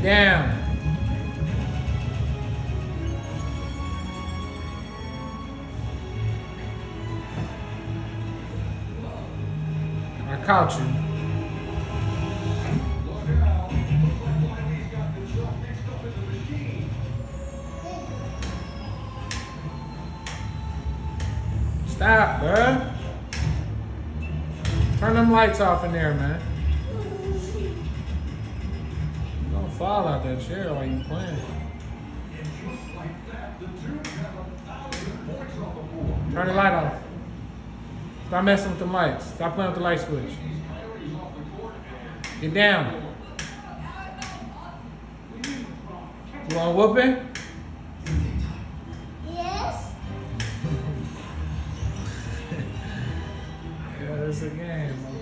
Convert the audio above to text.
down. I caught you. Stop, bruh. Turn them lights off in there, man. You're gonna fall out that chair while you playing. Turn the light off. Stop messing with the lights. Stop playing with the light switch. Get down. You want whooping? Yes. Yeah, it's a game.